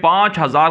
5000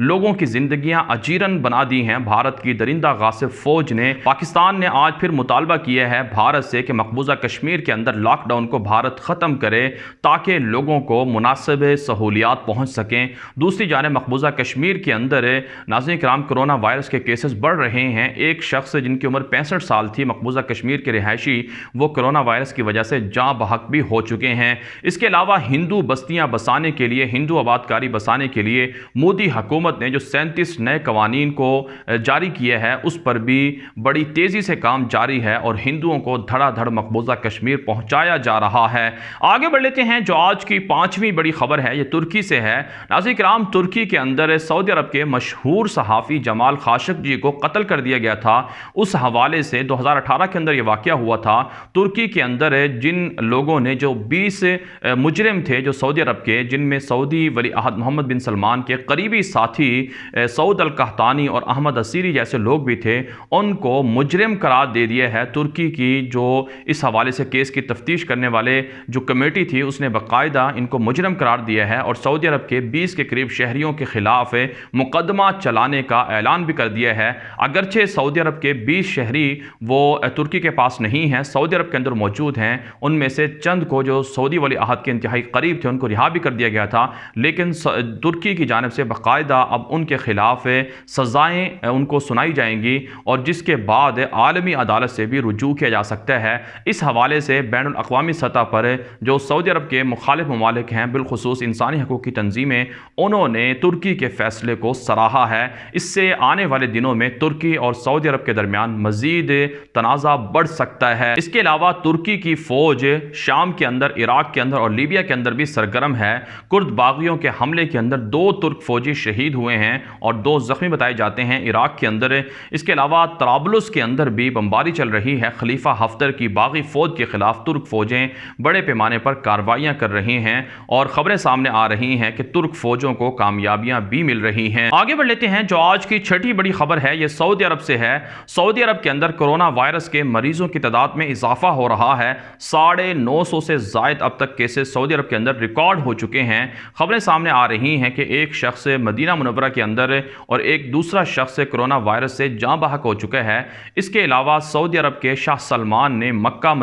لوگوں کی زندگیاں اجیرن بنا دی ہیں. بھارت کی درندہ غاصب فوج نے, پاکستان نے آج پھر مطالبہ کیا ہے بھارت سے کہ مقبوضہ کشمیر کے اندر لاک ڈاؤن کو بھارت ختم کرے تاکہ لوگوں کو مناسب سہولیات پہنچ سکیں. دوسری جانب مقبوضہ کشمیر کے اندر ناظرین کرام کرونا وائرس کے کیسز بڑھ رہے ہیں. ایک شخص جن کی عمر 65 سال تھی, مقبوضہ کشمیر کے رہائشی, وہ کرونا وائرس کی وجہ سے جاں بحق بھی ہو چکے ہیں. اس کے علاوہ ہندو بستیاں بسانے کے لیے, ہندو آبادکاری بسانے کے لیے مودی حکومت نے جو 37 نئے قوانین کو جاری کیا ہے اس پر بھی بڑی تیزی سے کام جاری ہے اور ہندوؤں کو دھڑا دھڑ مقبوضہ کشمیر پہنچایا جا رہا ہے. آگے بڑھ لیتے ہیں. جو آج کی 5ویں بڑی خبر ہے یہ ترکی سے ہے. ناظرین کرام ترکی کے اندر سعودی عرب کے مشہور صحافی جمال خاشقجی کو قتل کر دیا گیا تھا. اس حوالے سے 2018 کے اندر یہ واقعہ ہوا تھا. ترکی کے اندر جن لوگوں نے, جو 20 مجرم تھے جو سعودی عرب کے, جن میں سعودی ولی عہد محمد بن سلمان کے قریبی ساتھی سعود القحطانی اور احمد اسیری جیسے لوگ بھی تھے, ان کو مجرم قرار دے دیا ہے. ترکی کی جو اس حوالے سے کیس کی تفتیش کرنے والے جو کمیٹی تھی اس نے باقاعدہ ان کو مجرم قرار دیا ہے اور سعودی عرب کے 20 کے قریب شہریوں کے خلاف مقدمہ چلانے کا اعلان بھی کر دیا ہے. اگرچہ سعودی عرب کے 20 شہری وہ ترکی کے پاس نہیں ہیں, سعودی عرب کے اندر موجود ہیں. ان میں سے چند کو جو سعودی ولی عہد کے انتہائی قریب تھے ان کو رہا بھی کر دیا گیا تھا, لیکن ترکی کی جانب سے باقاعدہ اب ان کے خلاف سزائیں ان کو سنائی جائیں گی اور جس کے بعد عالمی عدالت سے بھی رجوع کیا جا سکتا ہے. اس حوالے سے بین الاقوامی سطح پر جو سعودی عرب کے مخالف ممالک ہیں, بالخصوص انسانی حقوق کی تنظیمیں, انہوں نے ترکی کے فیصلے کو سراہا ہے. اس سے آنے والے دنوں میں ترکی اور سعودی عرب کے درمیان مزید تنازع بڑھ سکتا ہے. اس کے علاوہ ترکی کی فوج شام کے اندر, عراق کے اندر اور لیبیا کے اندر بھی سرگرم ہے. کرد باغیوں کے حملے کے اندر 2 ترک فوجی شہید ہوئے ہیں اور 2 زخمی بتائے جاتے ہیں عراق کے اندر. اس کے علاوہ طرابلس کے اندر بھی بمباری چل رہی ہے. خلیفہ ہفتر کی باغی فوج کے خلاف ترک فوجیں بڑے پیمانے پر کارروائیاں کر رہی ہیں اور خبریں سامنے آ رہی ہیں کہ ترک فوجوں کو کامیابیاں بھی مل رہی ہیں. آگے بڑھ لیتے ہیں. جو آج کی 6ٹھی بڑی خبر ہے یہ سعودی عرب سے ہے. سعودی عرب کے اندر کرونا وائرس کے مریضوں کی تعداد میں اضافہ ہو رہا ہے. 950 سے زائد اب تک کیسز سعودی عرب کے اندر ریکارڈ ہو چکے ہیں. خبریں سامنے آ رہی ہیں کہ ایک شخص مدینہ منورہ کے اندر اور ایک دوسرا شخص کرونا وائرس سے جاں بحق ہو چکا ہے. اس کے علاوہ سعودی عرب کے شاہ سلمان نے مکہ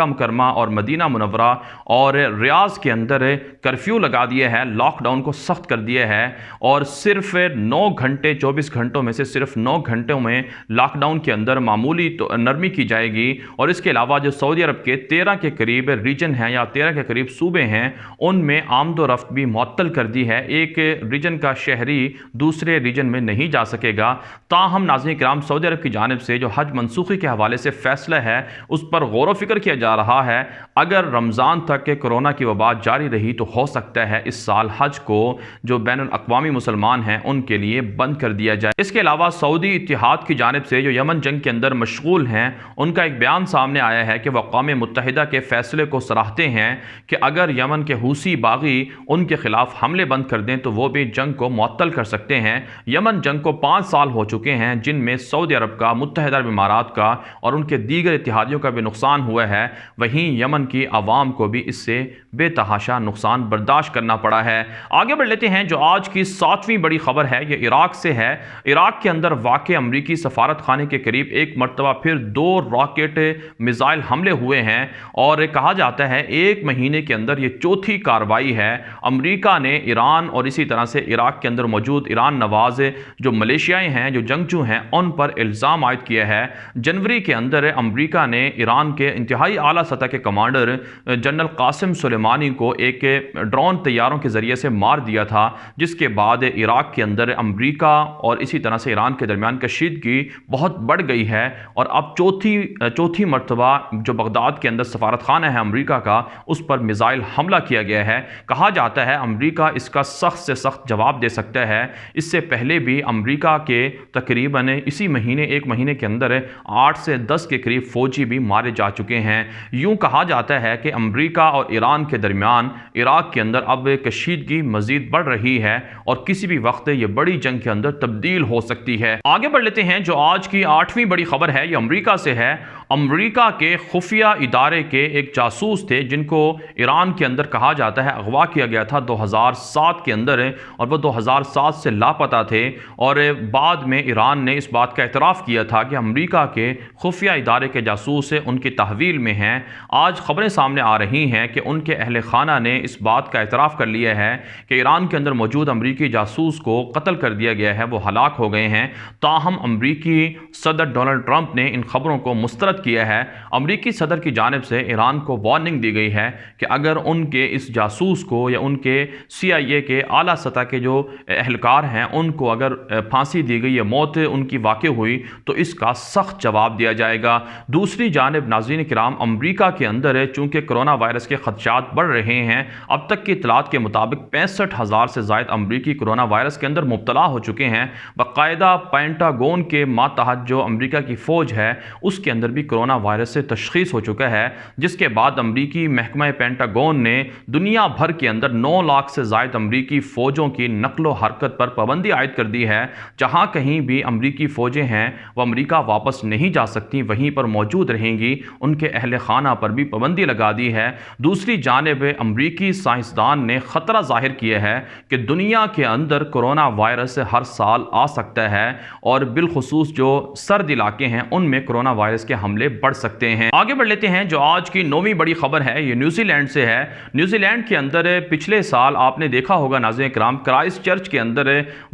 مکرمہ اور مدینہ منورہ اور ریاض کے اندر کرفیو لگا دیا ہے, لاک ڈاؤن کو سخت کر دیا ہے اور صرف 9 گھنٹے 24 گھنٹوں میں سے صرف 9 گھنٹوں میں لاک ڈاؤن کے اندر معمولی نرمی کی جائے گی. اور اس کے علاوہ جو سعودی عرب کے 13 کے قریب ریجن ہیں یا 13 کے قریب صوبے ہیں, ان میں آمد و رفت بھی معطل کر دی ہے. ایک ریجن کا شہری دوسرے ریجن میں نہیں جا سکے گا. تاہم ناظرین کرام سعودی عرب کی جانب سے جو حج منسوخی کے حوالے سے فیصلہ ہے اس پر غور و فکر کیا جا رہا ہے. اگر رمضان تک کہ کرونا کی وبا جاری رہی تو ہو سکتا ہے اس سال حج کو جو بین الاقوامی مسلمان ہیں ان کے لیے بند کر دیا جائے. اس کے علاوہ سعودی اتحاد کی جانب سے جو یمن جنگ کے اندر مشغول ہیں ان کا ایک بیان سامنے آیا ہے کہ وہ اقوام متحدہ کے فیصلے کو سراہتے ہیں کہ اگر یمن کے حوثی باغی ان کے خلاف حملے بند کر دیں تو وہ بھی جنگ کو معطل کر سکتے ہیں. یمن جنگ کو 5 سال ہو چکے ہیں جن میں سعودی عرب کا, متحدہ عرب امارات کا اور ان کے دیگر اتحادیوں کا بھی نقصان ہوا ہے. وہیں یمن کی عوام کو بھی اس سے بے تحاشا نقصان برداشت کرنا پڑا ہے. آگے بڑھ لیتے ہیں. جو آج کی 7ویں بڑی خبر ہے یہ عراق سے ہے. عراق کے اندر واقع امریکی سفارت خانے کے قریب ایک مرتبہ پھر 2 راکٹ میزائل حملے ہوئے ہیں اور کہا جاتا ہے 1 مہینے کے اندر یہ 4تھی کارروائی ہے. امریکہ نے ایران اور اسی طرح سے عراق کے اندر موجود ایران نواز جو ملیشیائی ہیں, جو جنگجو ہیں, ان پر الزام عائد کیا ہے. جنوری کے اندر امریکہ نے ایران کے انتہائی اعلیٰ سطح کے کمانڈر جنرل قاسم سلیمانی کو ایک ڈرون طیاروں کے ذریعے سے مار دیا تھا, جس کے بعد عراق کے اندر امریکہ اور اسی طرح سے ایران کے درمیان کشیدگی بہت بڑھ گئی ہے. اور اب چوتھی مرتبہ جو بغداد کے اندر سفارت خانہ ہے امریکہ کا, اس پر میزائل حملہ کیا گیا ہے. کہا جاتا ہے امریکہ اس کا سخت سے سخت جواب دے سکتا ہے. اس سے پہلے بھی امریکہ کے تقریباً اسی مہینے 1 مہینے کے اندر 8 سے 10 کے قریب فوجی بھی مارے جا چکے ہیں. یوں کہا جاتا ہے کہ امریکہ اور ایران کے درمیان عراق کے اندر اب کشیدگی مزید بڑھ رہی ہے اور کسی بھی وقت یہ بڑی جنگ کے اندر تبدیل ہو سکتی ہے. آگے بڑھ لیتے ہیں. جو آج کی 8ویں بڑی خبر ہے یہ امریکہ سے ہے. امریکہ کے خفیہ ادارے کے ایک جاسوس تھے جن کو ایران کے اندر کہا جاتا ہے اغوا کیا گیا تھا 2007 کے اندر، اور وہ 2007 سے لاپتہ تھے، اور بعد میں ایران نے اس بات کا اعتراف کیا تھا کہ امریکہ کے خفیہ ادارے کے جاسوس ان کی تحویل میں ہیں۔ آج خبریں سامنے آ رہی ہیں کہ ان کے اہل خانہ نے اس بات کا اعتراف کر لیا ہے کہ ایران کے اندر موجود امریکی جاسوس کو قتل کر دیا گیا ہے، وہ ہلاک ہو گئے ہیں۔ تاہم امریکی صدر ڈونلڈ ٹرمپ نے ان خبروں کو مسترد کیا ہے۔ امریکی صدر کی جانب سے ایران کو وارننگ دی گئی ہے کہ اگر ان کے اس جاسوس کو یا ان کے CIA کے اعلیٰ سطح کے جو اہلکار ہیں ان کو اگر پھانسی دی گئی یا موت ان کی واقع ہوئی تو اس کا سخت جواب دیا جائے گا۔ دوسری جانب ناظرین کرام، امریکہ کے اندر چونکہ کرونا وائرس کے خدشات بڑھ رہے ہیں، اب تک کی اطلاعات کے مطابق 65,000 سے زائد امریکی کرونا وائرس کے اندر مبتلا ہو چکے ہیں۔ باقاعدہ پینٹاگون کے ماتحت جو امریکہ کی فوج ہے اس کے اندر بھی کرونا وائرس سے تشخیص ہو چکا ہے، جس کے بعد امریکی محکمہ پینٹاگون نے دنیا بھر کے اندر 9 لاکھ سے زائد امریکی فوجوں کی نقل و حرکت پر پابندی عائد کر دی ہے۔ جہاں کہیں بھی امریکی فوجیں ہیں وہ امریکہ واپس نہیں جا سکتی، وہیں پر موجود رہیں گی، ان کے اہل خانہ پر بھی پابندی لگا دی ہے۔ دوسری جانب امریکی سائنسدان نے خطرہ ظاہر کیا ہے کہ دنیا کے اندر کرونا وائرس ہر سال آ سکتا ہے، اور بالخصوص جو سرد علاقے ہیں ان میں کرونا وائرس کے حملے بڑھ سکتے ہیں۔ آگے بڑھ لیتے ہیں، جو آج کی 9ویں بڑی خبر ہے یہ نیوزی لینڈ سے ہے۔ نیوزی لینڈ کے اندر پچھلے سال آپ نے دیکھا ہوگا ناظرین کرام، کرائسٹ چرچ کے اندر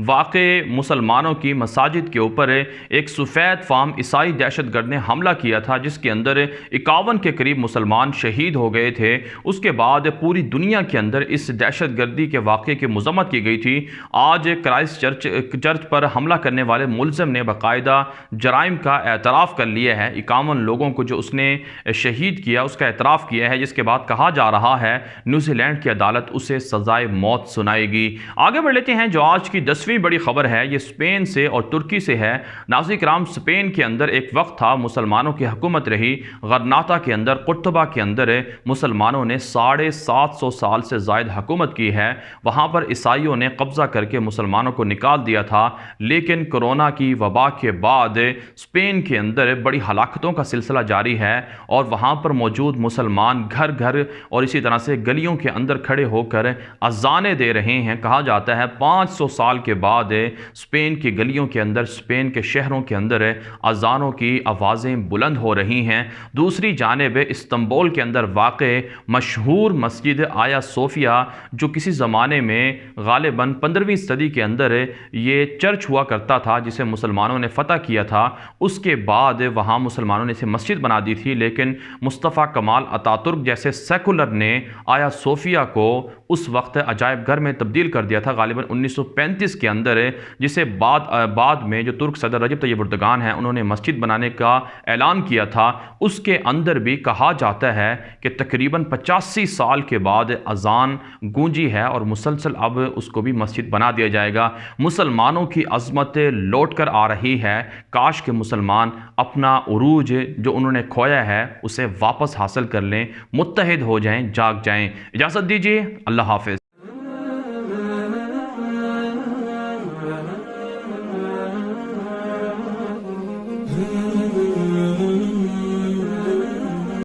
واقع مسلمانوں کی مساجد کے اوپر ایک سفید فام عیسائی دہشت گرد نے حملہ کیا تھا، جس کے اندر 51 کے قریب مسلمان شہید ہو گئے تھے۔ اس کے بعد پوری دنیا کے اندر اس دہشت گردی کے واقعے کی مذمت کی گئی تھی۔ آج کرائسٹ چرچ پر حملہ کرنے والے ملزم نے باقاعدہ جرائم کا اعتراف کر لیا ہے۔ 51 لوگوں کو جو اس نے شہید کیا اس کا اعتراف کیا ہے، جس کے بعد کہا جا رہا ہے نیوزی لینڈ کی عدالت اسے سزائے موت سنائے گی۔ آگے بڑھ لیتے ہیں، جو آج کی 10ویں بڑی خبر ہے یہ اسپین سے اور ترکی سے ہے۔ ناظرین کرام، اسپین کے اندر ایک وقت تھا مسلمانوں کی حکومت رہی۔ غرناطہ کے اندر، قرطبہ کے اندر مسلمانوں نے 750 سال سے زائد حکومت کی ہے۔ وہاں پر عیسائیوں نے قبضہ کر کے مسلمانوں کو نکال دیا تھا، لیکن کورونا کی وبا کے بعد اسپین کے اندر بڑی ہلاکتوں کا سلسلہ جاری ہے، اور وہاں پر موجود مسلمان گھر گھر اور اسی طرح سے گلیوں کے اندر کھڑے ہو کر اذانیں دے رہے ہیں۔ کہا جاتا ہے 500 سال کے بعد اسپین کی گلیوں کے اندر، اسپین کے شہروں کے اندر اذانوں کی آوازیں بلند ہو رہی ہیں۔ دوسری جانب استنبول کے اندر واقع مشہور مسجد آیا صوفیہ، جو کسی زمانے میں غالباً 15ویں صدی کے اندر یہ چرچ ہوا کرتا تھا جسے مسلمانوں نے فتح کیا تھا، اس کے بعد وہاں مسلمانوں نے اسے مسجد بنا دی تھی، لیکن مصطفیٰ کمال اتاترک جیسے سیکولر نے آیا صوفیہ کو اس وقت عجائب گھر میں تبدیل کر دیا تھا غالباً 1935 کے اندر، جسے بعد میں جو ترک صدر رجب طیب اردگان ہیں انہوں نے مسجد بنانے کا اعلان کیا تھا۔ اس کے اندر بھی کہا جاتا ہے کہ تقریباً 85 سال کے بعد اذان گونجی ہے، اور مسلسل اب اس کو بھی مسجد بنا دیا جائے گا۔ مسلمانوں کی عظمت لوٹ کر آ رہی ہے، کاش کہ مسلمان اپنا عروج جو انہوں نے کھویا ہے اسے واپس حاصل کر لیں، متحد ہو جائیں، جاگ جائیں۔ اجازت دیجیے، اللہ حافظ۔